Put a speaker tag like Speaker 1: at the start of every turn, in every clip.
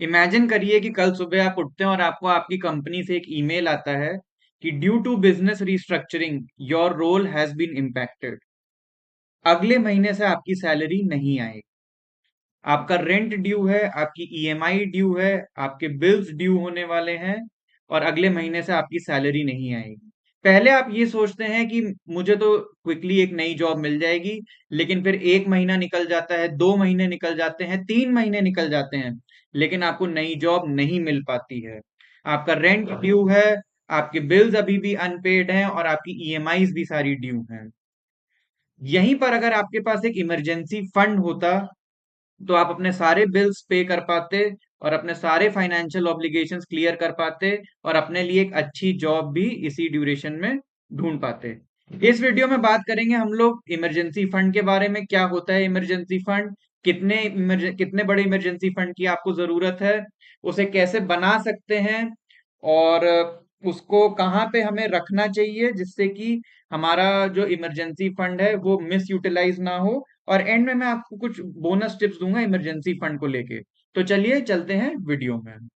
Speaker 1: Imagine करिए कि कल सुबह आप उठते हैं और आपको आपकी कंपनी से एक ईमेल आता है कि due to business restructuring your role has been impacted. अगले महीने से आपकी सैलरी नहीं आएगी। आपका रेंट ड्यू है, आपकी ईएमआई ड्यू है, आपके बिल्स ड्यू होने वाले हैं और अगले महीने से आपकी सैलरी नहीं आएगी। पहले आप ये सोचते हैं कि मुझे तो क्विकली एक नई जॉब मिल जाएगी, लेकिन फिर 1 महीना निकल जाता है, 2 महीने निकल जाते हैं, 3 महीने निकल जाते हैं, लेकिन आपको नई जॉब नहीं मिल पाती है। आपका रेंट ड्यू है, आपके बिल्स अभी भी अनपेड हैं और आपकी ईएमआईज़ भी सारी ड्यू हैं। यहीं पर अगर आपके पास एक इमरजेंसी फंड होता तो आप अपने सारे बिल्स पे कर पाते और अपने सारे फाइनेंशियल ऑब्लिगेशंस क्लियर कर पाते और अपने लिए एक अच्छी जॉब भी इसी ड्यूरेशन में ढूंढ पाते। इस वीडियो में बात करेंगे हम लोग इमरजेंसी फंड के बारे में। क्या होता है इमरजेंसी फंड, कितने बड़े इमरजेंसी फंड की आपको जरूरत है, उसे कैसे बना सकते हैं और उसको कहाँ पे हमें रखना चाहिए जिससे कि हमारा जो इमरजेंसी फंड है वो मिस यूटिलाइज ना हो। और एंड में मैं आपको कुछ बोनस टिप्स दूंगा इमरजेंसी फंड को लेके। तो चलिए चलते हैं वीडियो में।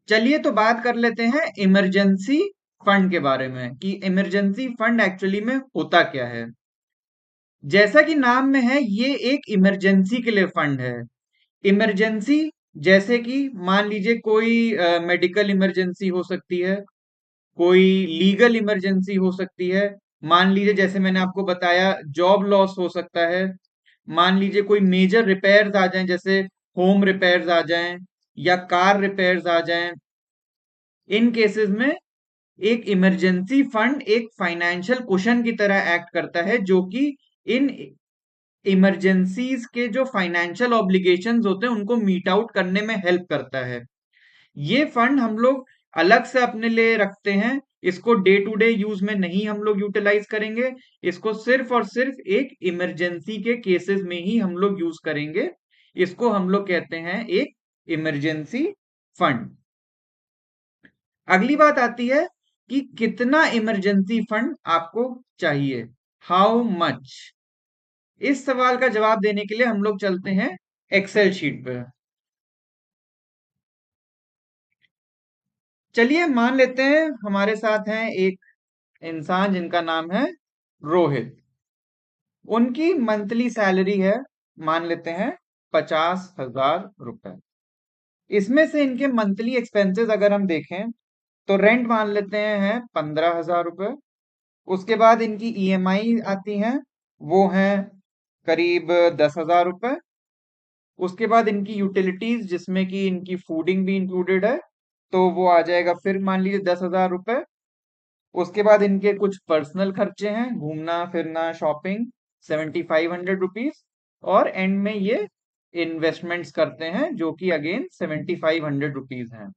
Speaker 1: चलिए तो बात कर लेते हैं इमरजेंसी फंड के बारे में कि इमरजेंसी फंड एक्चुअली में होता क्या है। जैसा कि नाम में है, ये एक इमरजेंसी के लिए फंड है। इमरजेंसी जैसे कि मान लीजिए कोई मेडिकल इमरजेंसी हो सकती है, कोई लीगल इमरजेंसी हो सकती है। मान लीजिए जैसे मैंने आपको बताया जॉब लॉस हो सकता है। मान लीजिए कोई मेजर रिपेयर्स आ जाएं, जैसे होम रिपेयर्स आ जाएं या कार रिपेयर्स आ जाएं। इन केसेस में एक इमरजेंसी फंड एक फाइनेंशियल कुशन की तरह एक्ट करता है, जो कि इन इमरजेंसीज के जो फाइनेंशियल ऑब्लिगेशंस होते हैं उनको मीट आउट करने में हेल्प करता है। ये फंड हम लोग अलग से अपने लिए रखते हैं। इसको डे टू डे यूज में नहीं हम लोग यूटिलाइज करेंगे। इसको सिर्फ और सिर्फ एक इमरजेंसी के केसेस में ही हम लोग यूज करेंगे। इसको हम लोग कहते हैं एक इमरजेंसी फंड। अगली बात आती है कि कितना इमरजेंसी फंड आपको चाहिए, हाउ मच। इस सवाल का जवाब देने के लिए हम लोग चलते हैं एक्सेल शीट पे। चलिए मान लेते हैं हमारे साथ हैं एक इंसान जिनका नाम है रोहित। उनकी मंथली सैलरी है, मान लेते हैं 50,000 रुपए। इसमें से इनके मंथली एक्सपेंसेस अगर हम देखें तो रेंट मान लेते हैं 15,000 रुपए। उसके बाद इनकी ईएमआई आती हैं, वो हैं करीब 10,000 रुपए। उसके बाद इनकी यूटिलिटीज जिसमें कि इनकी फूडिंग भी इंक्लूडेड है, तो वो आ जाएगा फिर मान लीजिए 10,000 रुपए। उसके बाद इनके कुछ पर्सनल खर्चे हैं, घूमना फिरना शॉपिंग, 7,500 रुपीज। और एंड में ये इन्वेस्टमेंट्स करते हैं जो कि अगेन 7,500 रुपीज हैं।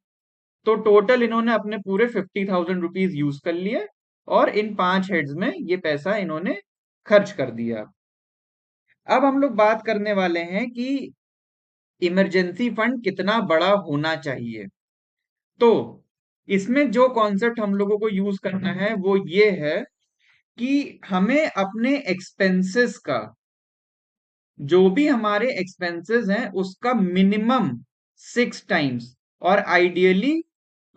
Speaker 1: तो टोटल इन्होंने अपने पूरे 50,000 रुपीज यूज कर लिए और इन 5 हेड्स में ये पैसा इन्होंने खर्च कर दिया। अब हम लोग बात करने वाले हैं कि इमरजेंसी फंड कितना बड़ा होना चाहिए। तो इसमें जो कॉन्सेप्ट हम लोगों को यूज करना है वो ये है कि हमें अपने एक्सपेंसेस का, जो भी हमारे एक्सपेंसेस हैं उसका मिनिमम 6 टाइम्स और आइडियली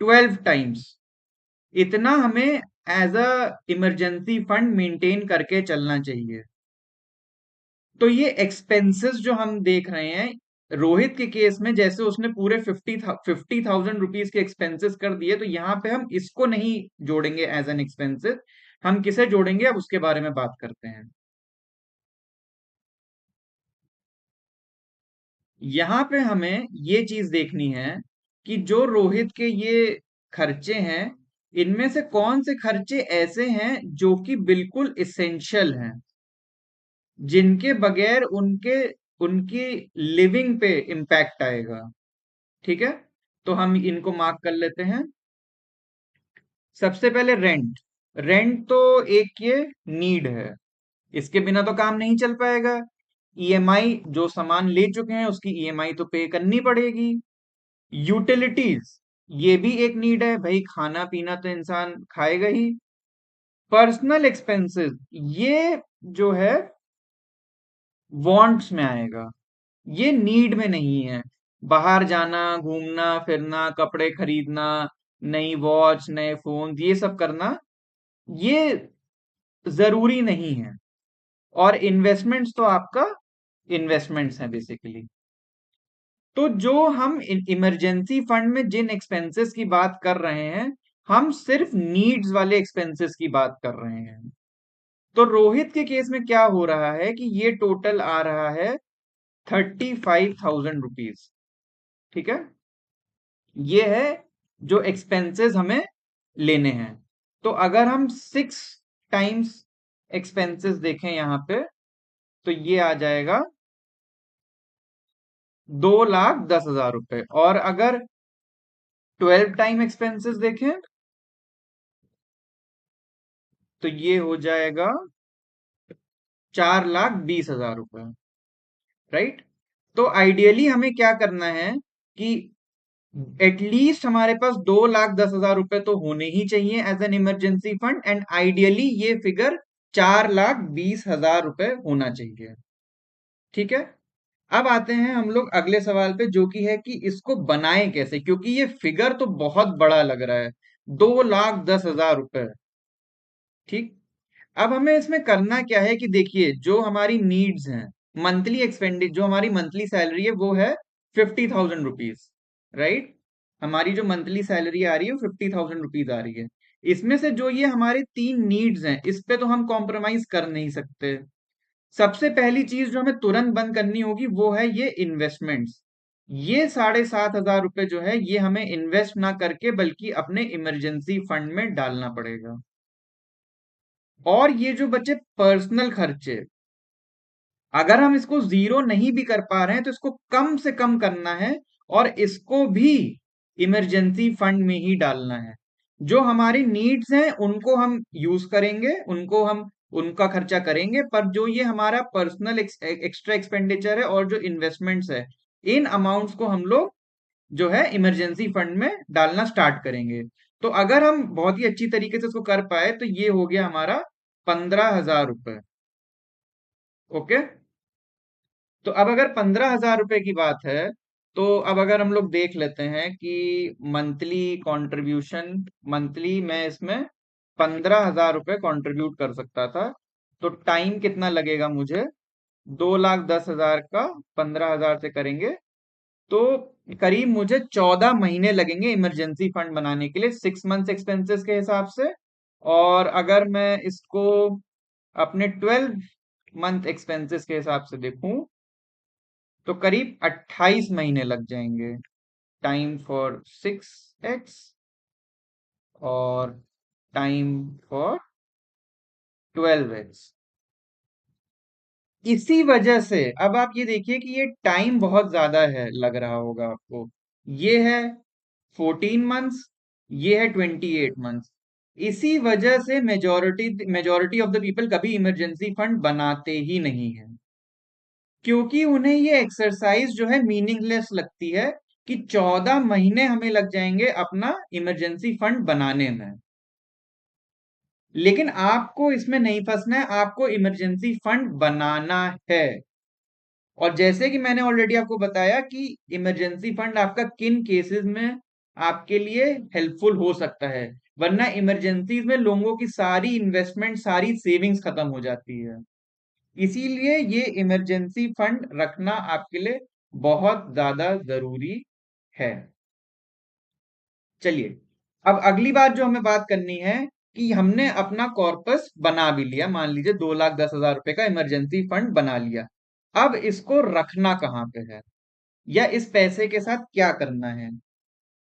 Speaker 1: 12 टाइम्स, इतना हमें as a emergency fund maintain करके चलना चाहिए। तो ये एक्सपेंसेस जो हम देख रहे हैं रोहित के केस में, जैसे उसने पूरे 50,000 रुपीज के एक्सपेंसेस कर दिए, तो यहाँ पे हम इसको नहीं जोड़ेंगे एज एन एक्सपेंसेस। हम किसे जोड़ेंगे अब उसके बारे में बात करते हैं। यहाँ पे हमें ये चीज देखनी है कि जो रोहित के ये खर्चे हैं, इनमें से कौन से खर्चे ऐसे हैं जो कि बिल्कुल इसेंशियल हैं, जिनके बगैर उनके उनकी लिविंग पे इम्पैक्ट आएगा। ठीक है, तो हम इनको मार्क कर लेते हैं। सबसे पहले रेंट। रेंट तो एक ये नीड है, इसके बिना तो काम नहीं चल पाएगा। ईएमआई, जो सामान ले चुके हैं उसकी ईएमआई तो पे करनी पड़ेगी। यूटिलिटीज, ये भी एक नीड है भाई, खाना पीना तो इंसान खाएगा ही। पर्सनल एक्सपेंसेस, ये जो है वांट्स में आएगा, ये नीड में नहीं है। बाहर जाना, घूमना फिरना, कपड़े खरीदना, नई वॉच, नए फोन, ये सब करना, ये जरूरी नहीं है। और इन्वेस्टमेंट्स तो आपका इन्वेस्टमेंट्स हैं बेसिकली। तो जो हम इमरजेंसी फंड में जिन एक्सपेंसेस की बात कर रहे हैं, हम सिर्फ नीड्स वाले एक्सपेंसेस की बात कर रहे हैं। तो रोहित के केस में क्या हो रहा है कि ये टोटल आ रहा है 35,000 रुपीज। ठीक है, ये है जो एक्सपेंसेस हमें लेने हैं। तो अगर हम 6 टाइम्स एक्सपेंसेस देखें यहां पे, तो ये आ जाएगा 2,10,000 रुपए। और अगर 12 टाइम एक्सपेंसेस देखें, तो ये हो जाएगा 4,20,000 रुपए। राइट। तो आइडियली हमें क्या करना है कि एटलीस्ट हमारे पास 2,10,000 रुपए तो होने ही चाहिए as an emergency fund, and ideally ये फिगर 4,20,000 रुपए होना चाहिए। ठीक है। अब आते हैं हम लोग अगले सवाल पे, जो कि है कि इसको बनाएं कैसे, क्योंकि ये फिगर तो बहुत बड़ा लग रहा है, 2,10,000 रुपए। ठीक। अब हमें इसमें करना क्या है कि देखिए, जो हमारी नीड्स हैं, मंथली एक्सपेंडिचर, जो हमारी मंथली सैलरी है वो है 50,000 रुपीज। राइट। हमारी जो मंथली सैलरी आ रही है वो 50,000 रुपीज आ रही है। इसमें से जो ये हमारे 3 नीड्स हैं, इस पे तो हम कॉम्प्रोमाइज कर नहीं सकते। सबसे पहली चीज जो हमें तुरंत बंद करनी होगी वो है ये इन्वेस्टमेंट्स। ये 7,500 रुपए जो है, ये हमें इन्वेस्ट ना करके बल्कि अपने इमरजेंसी फंड में डालना पड़ेगा। और ये जो बचे पर्सनल खर्चे, अगर हम इसको जीरो नहीं भी कर पा रहे हैं तो इसको कम से कम करना है, और इसको भी इमरजेंसी फंड में ही डालना है। जो हमारी नीड्स हैं उनको हम यूज करेंगे, उनको हम उनका खर्चा करेंगे, पर जो ये हमारा पर्सनल एक्स्ट्रा एक्सपेंडिचर है और जो इन्वेस्टमेंट्स है, इन अमाउंट्स को हम लोग जो है इमरजेंसी फंड में डालना स्टार्ट करेंगे। तो अगर हम बहुत ही अच्छी तरीके से इसको कर पाए तो ये हो गया हमारा 15,000 रुपए। ओके। तो अब अगर 15,000 रुपए की बात है, तो अब अगर हम लोग देख लेते हैं कि मंथली कंट्रीब्यूशन, मंथली मैं इसमें 15,000 रुपए कंट्रीब्यूट कर सकता था। तो टाइम कितना लगेगा मुझे, 2,10,000 का 15,000 से करेंगे तो करीब मुझे 14 महीने लगेंगे इमरजेंसी फंड बनाने के लिए, 6 मंथ्स एक्सपेंसेस के हिसाब से। और अगर मैं इसको अपने 12 मंथ एक्सपेंसेस के हिसाब से देखूं, तो करीब 28 महीने लग जाएंगे। टाइम फॉर 6x और टाइम फॉर 12x। इसी वजह से अब आप ये देखिए कि ये टाइम बहुत ज्यादा है, लग रहा होगा आपको। ये है 14 मंथ्स, ये है 28 मंथ्स। इसी वजह से मेजोरिटी ऑफ द पीपल कभी इमरजेंसी फंड बनाते ही नहीं है, क्योंकि उन्हें ये एक्सरसाइज जो है मीनिंगलेस लगती है कि 14 महीने हमें लग जाएंगे अपना इमरजेंसी फंड बनाने में। लेकिन आपको इसमें नहीं फंसना है, आपको इमरजेंसी फंड बनाना है। और जैसे कि मैंने ऑलरेडी आपको बताया कि इमरजेंसी फंड आपका किन केसेस में आपके लिए हेल्पफुल हो सकता है, वरना इमरजेंसीज में लोगों की सारी इन्वेस्टमेंट, सारी सेविंग्स खत्म हो जाती है। इसीलिए ये इमरजेंसी फंड रखना आपके लिए बहुत ज्यादा जरूरी है। चलिए, अब अगली बात जो हमें बात करनी है कि हमने अपना कॉर्पस बना भी लिया, मान लीजिए 2,10,000 रुपए का इमरजेंसी फंड बना लिया। अब इसको रखना कहाँ पे है, या इस पैसे के साथ क्या करना है।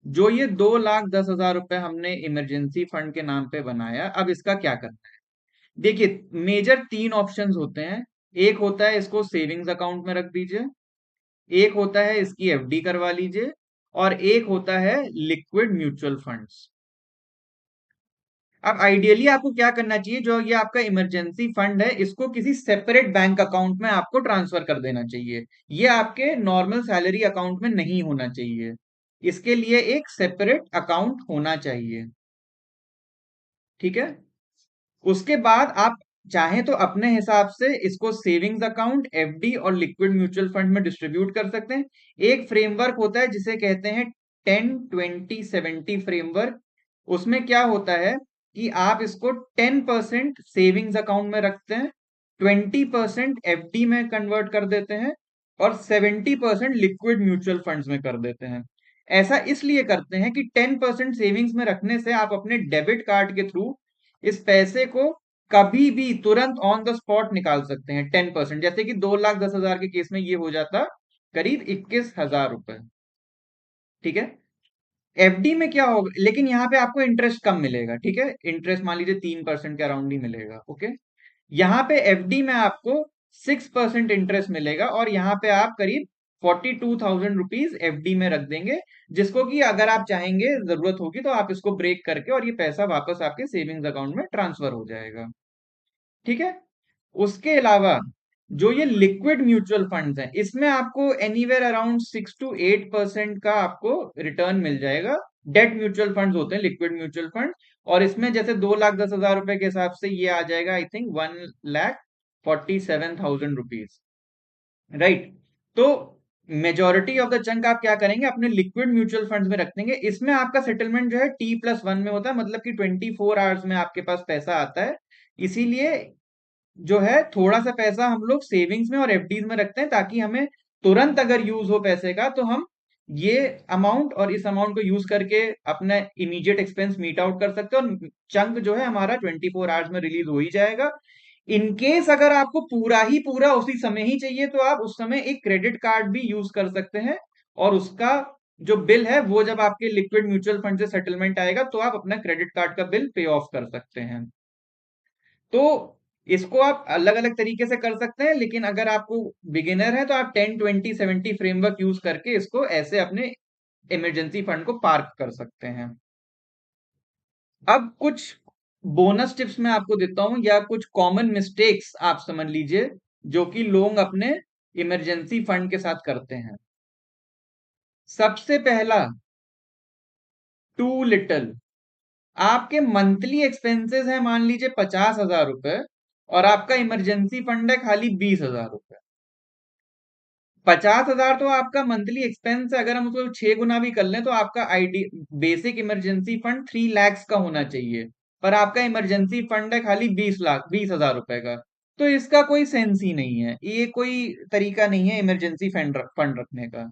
Speaker 1: जो ये 2,10,000 रुपए हमने इमरजेंसी फंड के नाम पे बनाया, अब इसका क्या करना है। देखिए, मेजर 3 ऑप्शंस होते हैं। एक होता है इसको सेविंग्स अकाउंट में रख दीजिए, एक होता है इसकी एफडी करवा लीजिए, और एक होता है लिक्विड म्यूचुअल फंड्स। अब आइडियली आपको क्या करना चाहिए, जो ये आपका इमरजेंसी फंड है इसको किसी सेपरेट बैंक अकाउंट में आपको ट्रांसफर कर देना चाहिए। ये आपके नॉर्मल सैलरी अकाउंट में नहीं होना चाहिए। इसके लिए एक सेपरेट अकाउंट होना चाहिए। ठीक है, उसके बाद आप चाहें तो अपने हिसाब से इसको सेविंग्स अकाउंट, एफडी और लिक्विड म्यूचुअल फंड में डिस्ट्रीब्यूट कर सकते हैं। एक फ्रेमवर्क होता है जिसे कहते हैं 10-20-70 फ्रेमवर्क। उसमें क्या होता है कि आप इसको 10% सेविंग्स अकाउंट में रखते हैं, 20% एफडी में कन्वर्ट कर देते हैं और 70% लिक्विड म्यूचुअल फंड्स में कर देते हैं। ऐसा इसलिए करते हैं कि 10% सेविंग्स में रखने से आप अपने डेबिट कार्ड के थ्रू इस पैसे को कभी भी तुरंत ऑन द स्पॉट निकाल सकते हैं। 10%, जैसे कि 2,10,000 के केस में ये हो जाता करीब 21,000 रुपए। ठीक है, एफडी में क्या होगा, लेकिन यहाँ पे आपको इंटरेस्ट कम मिलेगा। ठीक है, इंटरेस्ट मान लीजिए 3% के अराउंड ही मिलेगा। ओके, यहाँ पे एफडी में आपको 6% इंटरेस्ट मिलेगा और यहाँ पे आप करीब 42,000 रुपीज एफडी में रख देंगे, जिसको कि अगर आप चाहेंगे, जरूरत होगी तो आप इसको ब्रेक करके और ये पैसा वापस आपके सेविंग्स अकाउंट में ट्रांसफर हो जाएगा। ठीक है, उसके अलावा जो ये लिक्विड म्यूचुअल फंड्स हैं, इसमें आपको एनीवेयर अराउंड 6 to 8% का आपको रिटर्न मिल जाएगा। डेट म्यूचुअल फंड्स होते हैं लिक्विड म्यूचुअल फंड, और इसमें जैसे 2,10,000 रुपए के हिसाब से ये आ जाएगा आई थिंक 1,47,000 रुपीज। राइट, तो मेजोरिटी ऑफ द चंक आप क्या करेंगे, अपने लिक्विड म्यूचुअल फंड्स में रख देंगे। इसमें आपका सेटलमेंट जो है T+1 में होता है, मतलब कि 24 आवर्स में आपके पास पैसा आता है। इसीलिए जो है थोड़ा सा पैसा हम लोग सेविंग्स में और एफडीज में रखते हैं, ताकि हमें तुरंत अगर यूज हो पैसे का तो हम ये अमाउंट और इस अमाउंट को यूज करके अपना इमीडिएट एक्सपेंस मीट आउट कर सकते हैं, और चंक जो है हमारा 24 आवर्स में रिलीज हो ही जाएगा। इनकेस अगर आपको पूरा ही पूरा उसी समय ही चाहिए तो आप उस समय एक क्रेडिट कार्ड भी यूज कर सकते हैं, और उसका जो बिल है वो जब आपके लिक्विड म्यूचुअल फंड से सेटलमेंट आएगा तो आप अपना क्रेडिट कार्ड का बिल पे ऑफ कर सकते हैं। तो इसको आप अलग अलग तरीके से कर सकते हैं, लेकिन अगर आपको बिगिनर है तो आप 10-20-70 फ्रेमवर्क यूज करके इसको ऐसे अपने इमरजेंसी फंड को पार्क कर सकते हैं। अब कुछ बोनस टिप्स मैं आपको देता हूं, या कुछ कॉमन मिस्टेक्स आप समझ लीजिए जो कि लोग अपने इमरजेंसी फंड के साथ करते हैं। सबसे पहला, टू लिटिल। आपके मंथली एक्सपेंसेस है मान लीजिए 50,000 रुपए, और आपका इमरजेंसी फंड है खाली 20,000 रुपए। 50,000 तो आपका मंथली एक्सपेंस है, अगर हम उसको 6 गुना भी कर लें तो आपका ID basic emergency fund 3 lakhs का होना चाहिए, पर आपका इमरजेंसी फंड है खाली 20,000 रुपए का। तो इसका कोई सेंस ही नहीं है, ये कोई तरीका नहीं है इमरजेंसी फंड रखने का।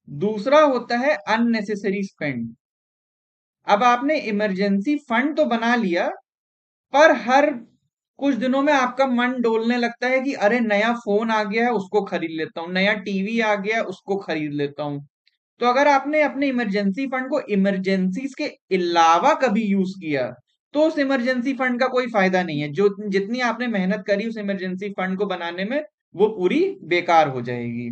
Speaker 1: दूसरा होता है अननेसेसरी स्पेंड। अब आपने इमरजेंसी फंड तो बना लिया, पर हर कुछ दिनों में आपका मन डोलने लगता है कि अरे नया फोन आ गया है उसको खरीद लेता हूँ, नया टीवी आ गया है उसको खरीद लेता हूँ। तो अगर आपने अपने इमरजेंसी फंड को इमरजेंसीज के अलावा कभी यूज किया तो उस इमरजेंसी फंड का कोई फायदा नहीं है। जो जितनी आपने मेहनत करी उस इमरजेंसी फंड को बनाने में, वो पूरी बेकार हो जाएगी।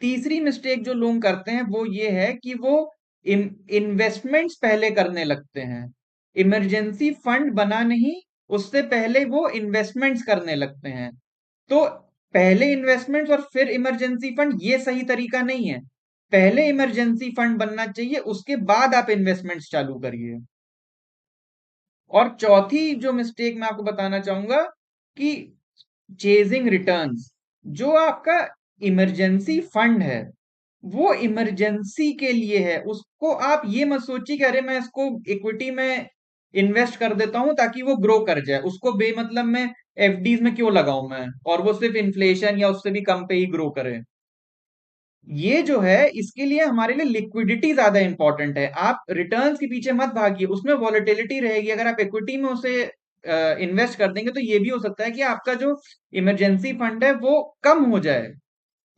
Speaker 1: तीसरी मिस्टेक जो लोग करते हैं वो ये है कि वो इन्वेस्टमेंट्स पहले करने लगते हैं। इमरजेंसी फंड बना नहीं, उससे पहले वो इन्वेस्टमेंट्स करने लगते हैं। तो पहले इन्वेस्टमेंट्स और फिर इमरजेंसी फंड, ये सही तरीका नहीं है। पहले इमरजेंसी फंड बनना चाहिए, उसके बाद आप इन्वेस्टमेंट्स चालू करिए। और चौथी जो मिस्टेक मैं आपको बताना चाहूंगा कि चेजिंग रिटर्न्स। जो आपका इमरजेंसी फंड है वो इमरजेंसी के लिए है, उसको आप ये मत सोचिए कि अरे मैं इसको इक्विटी में इन्वेस्ट कर देता हूं ताकि वो ग्रो कर जाए, उसको बेमतलब में एफडीज में क्यों लगाऊं मैं, और वो सिर्फ इन्फ्लेशन या उससे भी कम पे ही ग्रो करे। ये जो है इसके लिए हमारे लिए लिक्विडिटी ज्यादा इंपॉर्टेंट है। आप रिटर्न्स के पीछे मत भागिए, उसमें वॉलेटिलिटी रहेगी। अगर आप इक्विटी में उसे इन्वेस्ट कर देंगे तो ये भी हो सकता है कि आपका जो इमरजेंसी फंड है वो कम हो जाए,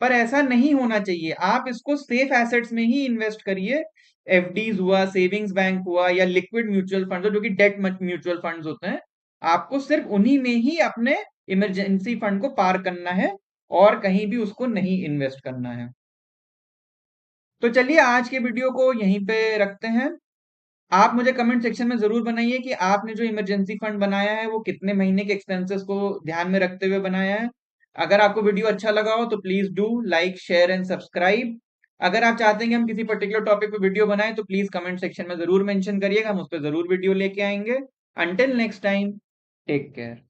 Speaker 1: पर ऐसा नहीं होना चाहिए। आप इसको सेफ एसेट्स में ही इन्वेस्ट करिए। एफडीज हुआ, सेविंग्स बैंक हुआ, या लिक्विड म्यूचुअल फंड जो कि डेट म्यूचुअल फंड्स होते हैं, आपको सिर्फ उन्हीं में ही अपने इमरजेंसी फंड को पार करना है, और कहीं भी उसको नहीं इन्वेस्ट करना है। तो चलिए आज के वीडियो को यहीं पे रखते हैं। आप मुझे कमेंट सेक्शन में जरूर बनाइए कि आपने जो इमरजेंसी फंड बनाया है वो कितने महीने के एक्सपेंसेस को ध्यान में रखते हुए बनाया है। अगर आपको वीडियो अच्छा लगा हो तो please do like, share and subscribe. अगर आप चाहते हैं कि हम किसी पर्टिकुलर टॉपिक पे वीडियो बनाएं तो प्लीज कमेंट सेक्शन में जरूर मेंशन करिएगा, हम उस पर जरूर वीडियो लेके आएंगे। Until next time, take care.